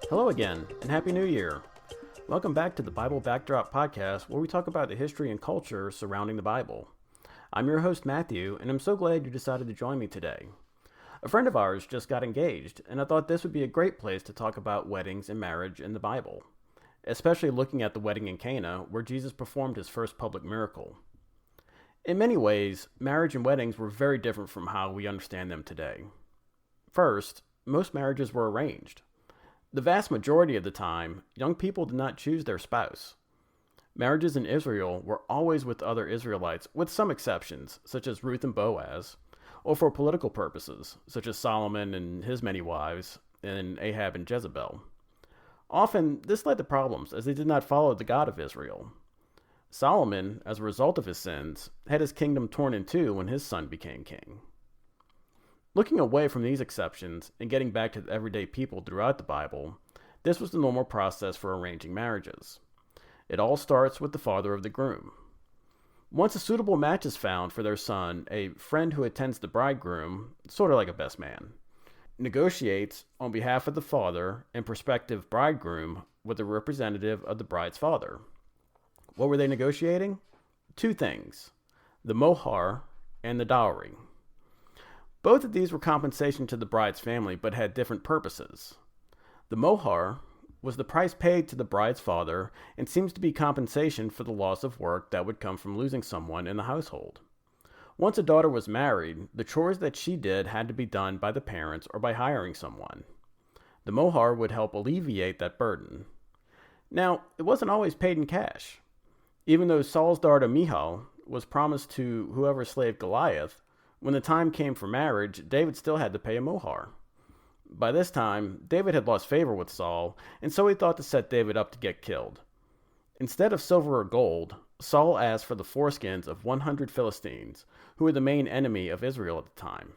Hello again, and Happy New Year! Welcome back to the Bible Backdrop Podcast, where we talk about the history and culture surrounding the Bible. I'm your host, Matthew, and I'm so glad you decided to join me today. A friend of ours just got engaged, and I thought this would be a great place to talk about weddings and marriage in the Bible, especially looking at the wedding in Cana, where Jesus performed his first public miracle. In many ways, marriage and weddings were very different from how we understand them today. First, most marriages were arranged. The vast majority of the time, young people did not choose their spouse. Marriages in Israel were always with other Israelites, with some exceptions, such as Ruth and Boaz, or for political purposes, such as Solomon and his many wives, and Ahab and Jezebel. Often, this led to problems, as they did not follow the God of Israel. Solomon, as a result of his sins, had his kingdom torn in two when his son became king. Looking away from these exceptions and getting back to the everyday people throughout the Bible, this was the normal process for arranging marriages. It all starts with the father of the groom. Once a suitable match is found for their son, a friend who attends the bridegroom, sort of like a best man, negotiates on behalf of the father and prospective bridegroom with a representative of the bride's father. What were they negotiating? Two things: the mohar and the dowry. Both of these were compensation to the bride's family, but had different purposes. The mohar was the price paid to the bride's father and seems to be compensation for the loss of work that would come from losing someone in the household. Once a daughter was married, the chores that she did had to be done by the parents or by hiring someone. The mohar would help alleviate that burden. Now, it wasn't always paid in cash. Even though Saul's daughter Michal was promised to whoever slaved Goliath, when the time came for marriage, David still had to pay a mohar. By this time, David had lost favor with Saul, and so he thought to set David up to get killed. Instead of silver or gold, Saul asked for the foreskins of 100 Philistines, who were the main enemy of Israel at the time.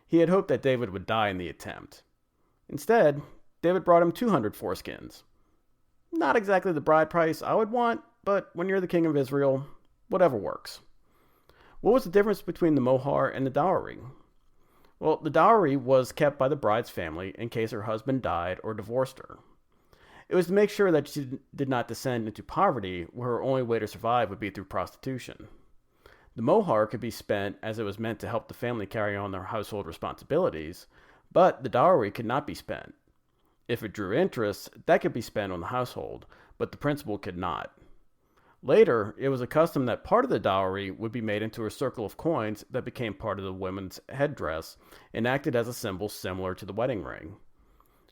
He had hoped that David would die in the attempt. Instead, David brought him 200 foreskins. Not exactly the bride price I would want, but when you're the king of Israel, whatever works. What was the difference between the mohar and the dowry? Well, the dowry was kept by the bride's family in case her husband died or divorced her. It was to make sure that she did not descend into poverty, where her only way to survive would be through prostitution. The mohar could be spent as it was meant to help the family carry on their household responsibilities, but the dowry could not be spent. If it drew interest, that could be spent on the household, but the principal could not. Later, it was a custom that part of the dowry would be made into a circle of coins that became part of the woman's headdress and acted as a symbol similar to the wedding ring.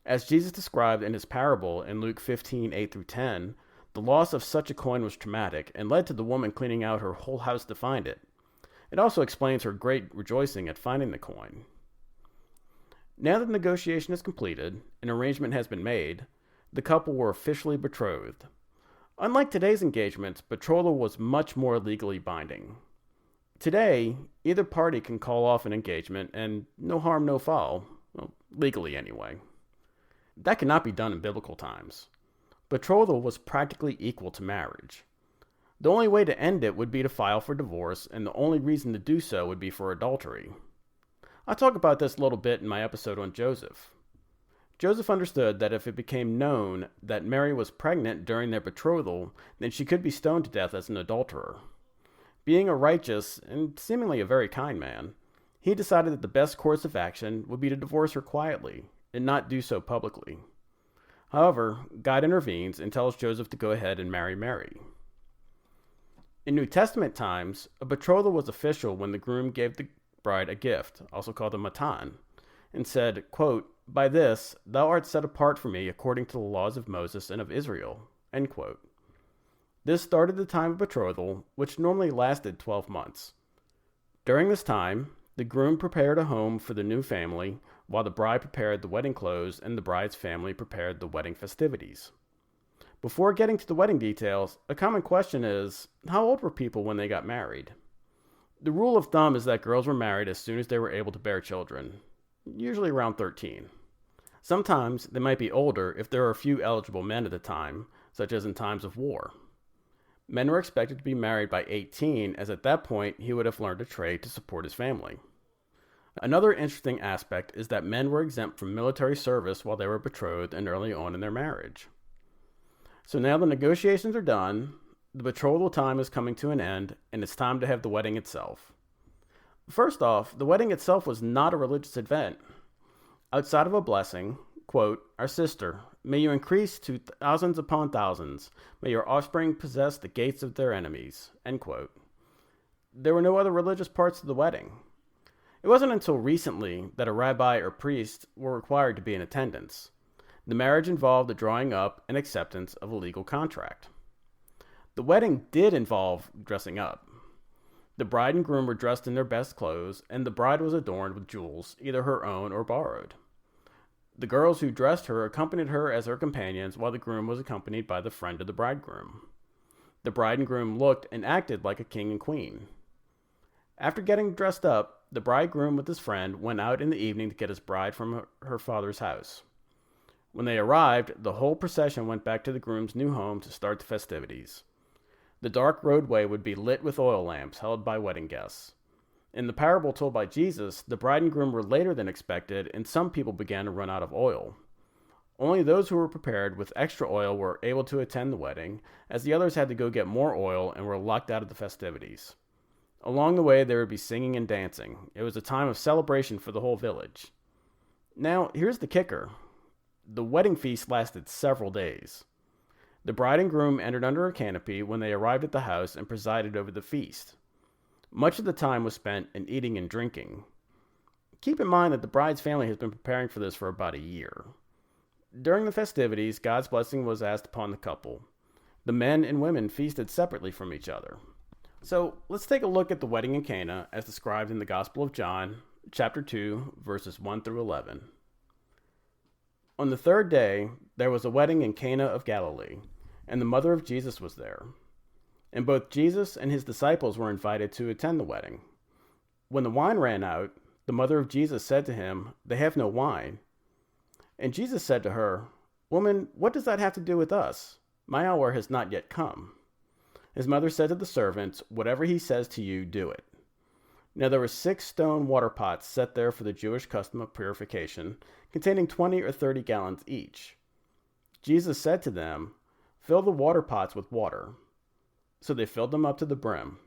As Jesus described in his parable in Luke 15:8-10, the loss of such a coin was traumatic and led to the woman cleaning out her whole house to find it. It also explains her great rejoicing at finding the coin. Now that the negotiation is completed, an arrangement has been made, the couple were officially betrothed. Unlike today's engagements, betrothal was much more legally binding. Today, either party can call off an engagement and no harm, no foul, well, legally anyway. That could not be done in biblical times. Betrothal was practically equal to marriage. The only way to end it would be to file for divorce, and the only reason to do so would be for adultery. I'll talk about this a little bit in my episode on Joseph. Joseph understood that if it became known that Mary was pregnant during their betrothal, then she could be stoned to death as an adulterer. Being a righteous and seemingly a very kind man, he decided that the best course of action would be to divorce her quietly and not do so publicly. However, God intervenes and tells Joseph to go ahead and marry Mary. In New Testament times, a betrothal was official when the groom gave the bride a gift, also called a matan, and said, quote, "By this, thou art set apart for me according to the laws of Moses and of Israel." End quote. This started the time of betrothal, which normally lasted 12 months. During this time, the groom prepared a home for the new family, while the bride prepared the wedding clothes and the bride's family prepared the wedding festivities. Before getting to the wedding details, a common question is, how old were people when they got married? The rule of thumb is that girls were married as soon as they were able to bear children, usually around 13. Sometimes they might be older if there are a few eligible men at the time, such as in times of war. Men were expected to be married by 18, as at that point he would have learned a trade to support his family. Another interesting aspect is that men were exempt from military service while they were betrothed and early on in their marriage. So now the negotiations are done, the betrothal time is coming to an end, and it's time to have the wedding itself. First off, the wedding itself was not a religious event. Outside of a blessing, quote, "Our sister, may you increase to thousands upon thousands. May your offspring possess the gates of their enemies," end quote. There were no other religious parts of the wedding. It wasn't until recently that a rabbi or priest were required to be in attendance. The marriage involved the drawing up and acceptance of a legal contract. The wedding did involve dressing up. The bride and groom were dressed in their best clothes, and the bride was adorned with jewels, either her own or borrowed. The girls who dressed her accompanied her as her companions, while the groom was accompanied by the friend of the bridegroom. The bride and groom looked and acted like a king and queen. After getting dressed up, the bridegroom with his friend went out in the evening to get his bride from her father's house. When they arrived, the whole procession went back to the groom's new home to start the festivities. The dark roadway would be lit with oil lamps held by wedding guests. In the parable told by Jesus, the bride and groom were later than expected, and some people began to run out of oil. Only those who were prepared with extra oil were able to attend the wedding, as the others had to go get more oil and were locked out of the festivities. Along the way, there would be singing and dancing. It was a time of celebration for the whole village. Now, here's the kicker. The wedding feast lasted several days. The bride and groom entered under a canopy when they arrived at the house and presided over the feast. Much of the time was spent in eating and drinking. Keep in mind that the bride's family has been preparing for this for about a year. During the festivities, God's blessing was asked upon the couple. The men and women feasted separately from each other. So let's take a look at the wedding in Cana as described in the Gospel of John, chapter 2, verses 1 through 11. On the third day, there was a wedding in Cana of Galilee, and the mother of Jesus was there. And both Jesus and his disciples were invited to attend the wedding. When the wine ran out, the mother of Jesus said to him, "They have no wine." And Jesus said to her, "Woman, what does that have to do with us? My hour has not yet come." His mother said to the servants, "Whatever he says to you, do it." Now there were 6 stone water pots set there for the Jewish custom of purification, containing 20 or 30 gallons each. Jesus said to them, "Fill the water pots with water." So they filled them up to the brim.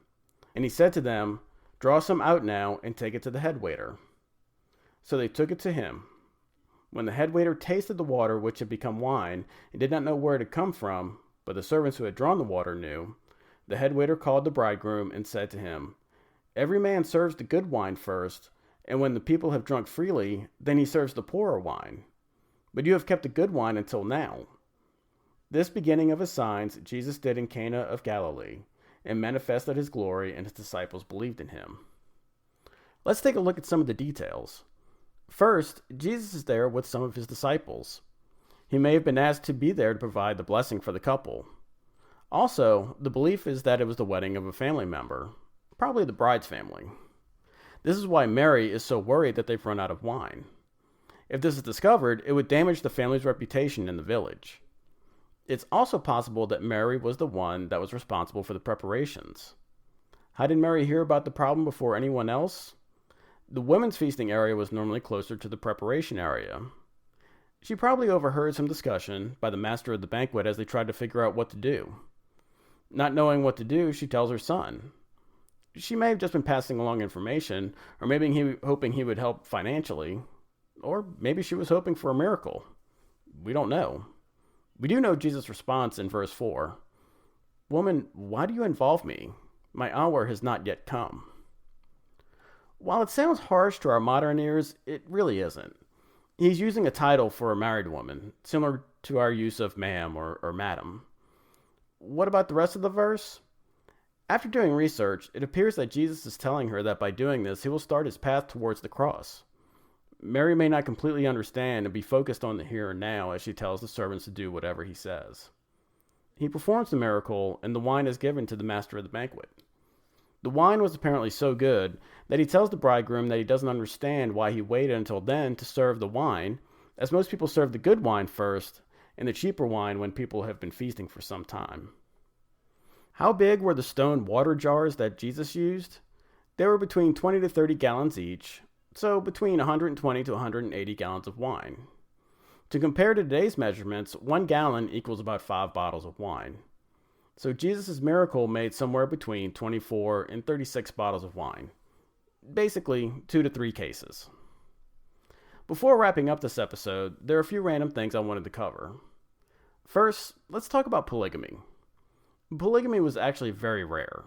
And he said to them, "Draw some out now and take it to the head waiter." So they took it to him. When the head waiter tasted the water which had become wine, and did not know where it had come from, but the servants who had drawn the water knew, the head waiter called the bridegroom and said to him, "Every man serves the good wine first, and when the people have drunk freely, then he serves the poorer wine. But you have kept the good wine until now." This beginning of his signs Jesus did in Cana of Galilee, and manifested his glory, and his disciples believed in him. Let's take a look at some of the details. First, Jesus is there with some of his disciples. He may have been asked to be there to provide the blessing for the couple. Also, the belief is that it was the wedding of a family member, probably the bride's family. This is why Mary is so worried that they've run out of wine. If this is discovered, it would damage the family's reputation in the village. It's also possible that Mary was the one that was responsible for the preparations. How did Mary hear about the problem before anyone else? The women's feasting area was normally closer to the preparation area. She probably overheard some discussion by the master of the banquet as they tried to figure out what to do. Not knowing what to do, she tells her son. She may have just been passing along information, or maybe hoping he would help financially, or maybe she was hoping for a miracle. We don't know. We do know Jesus' response in verse 4. "Woman, why do you involve me? My hour has not yet come." While it sounds harsh to our modern ears, it really isn't. He's using a title for a married woman, similar to our use of ma'am or madam. What about the rest of the verse? After doing research, it appears that Jesus is telling her that by doing this, he will start his path towards the cross. Mary may not completely understand and be focused on the here and now as she tells the servants to do whatever he says. He performs the miracle, and the wine is given to the master of the banquet. The wine was apparently so good that he tells the bridegroom that he doesn't understand why he waited until then to serve the wine, as most people serve the good wine first and the cheaper wine when people have been feasting for some time. How big were the stone water jars that Jesus used? They were between 20 to 30 gallons each, so between 120 to 180 gallons of wine. To compare to today's measurements, 1 gallon equals about 5 bottles of wine. So Jesus' miracle made somewhere between 24 and 36 bottles of wine. Basically, 2 to 3 cases. Before wrapping up this episode, there are a few random things I wanted to cover. First, let's talk about polygamy. Polygamy was actually very rare.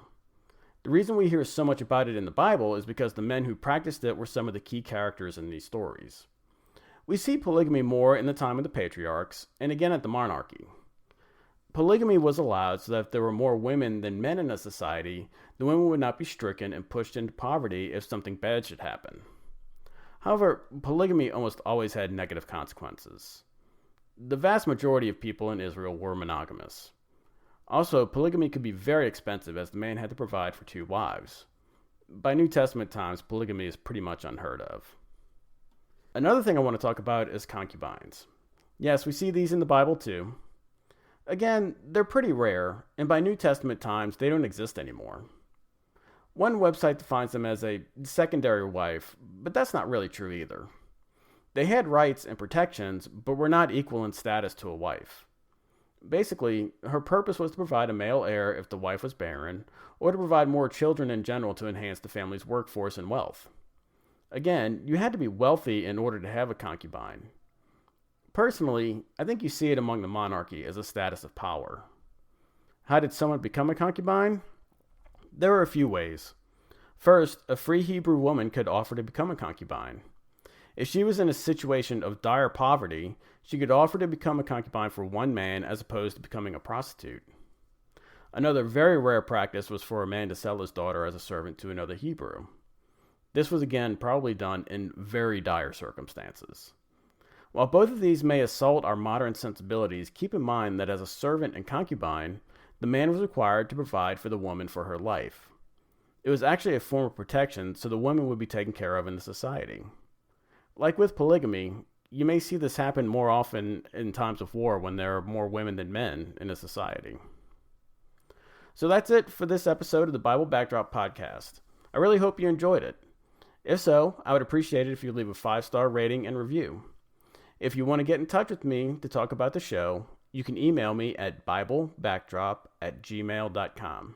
The reason we hear so much about it in the Bible is because the men who practiced it were some of the key characters in these stories. We see polygamy more in the time of the patriarchs, and again at the monarchy. Polygamy was allowed so that if there were more women than men in a society, the women would not be stricken and pushed into poverty if something bad should happen. However, polygamy almost always had negative consequences. The vast majority of people in Israel were monogamous. Also, polygamy could be very expensive as the man had to provide for 2 wives. By New Testament times, polygamy is pretty much unheard of. Another thing I want to talk about is concubines. Yes, we see these in the Bible too. Again, they're pretty rare, and by New Testament times, they don't exist anymore. One website defines them as a secondary wife, but that's not really true either. They had rights and protections, but were not equal in status to a wife. Basically, her purpose was to provide a male heir if the wife was barren, or to provide more children in general to enhance the family's workforce and wealth. Again, you had to be wealthy in order to have a concubine. Personally, I think you see it among the monarchy as a status of power. How did someone become a concubine? There are a few ways. First, a free Hebrew woman could offer to become a concubine. If she was in a situation of dire poverty, she could offer to become a concubine for one man as opposed to becoming a prostitute. Another very rare practice was for a man to sell his daughter as a servant to another Hebrew. This was again probably done in very dire circumstances. While both of these may assault our modern sensibilities, keep in mind that as a servant and concubine, the man was required to provide for the woman for her life. It was actually a form of protection, so the woman would be taken care of in the society. Like with polygamy, you may see this happen more often in times of war when there are more women than men in a society. So that's it for this episode of the Bible Backdrop Podcast. I really hope you enjoyed it. If so, I would appreciate it if you leave a 5-star rating and review. If you want to get in touch with me to talk about the show, you can email me at biblebackdrop@gmail.com.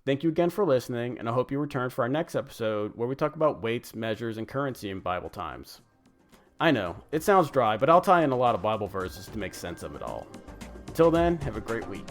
Thank you again for listening, and I hope you return for our next episode where we talk about weights, measures, and currency in Bible times. I know, it sounds dry, but I'll tie in a lot of Bible verses to make sense of it all. Until then, have a great week.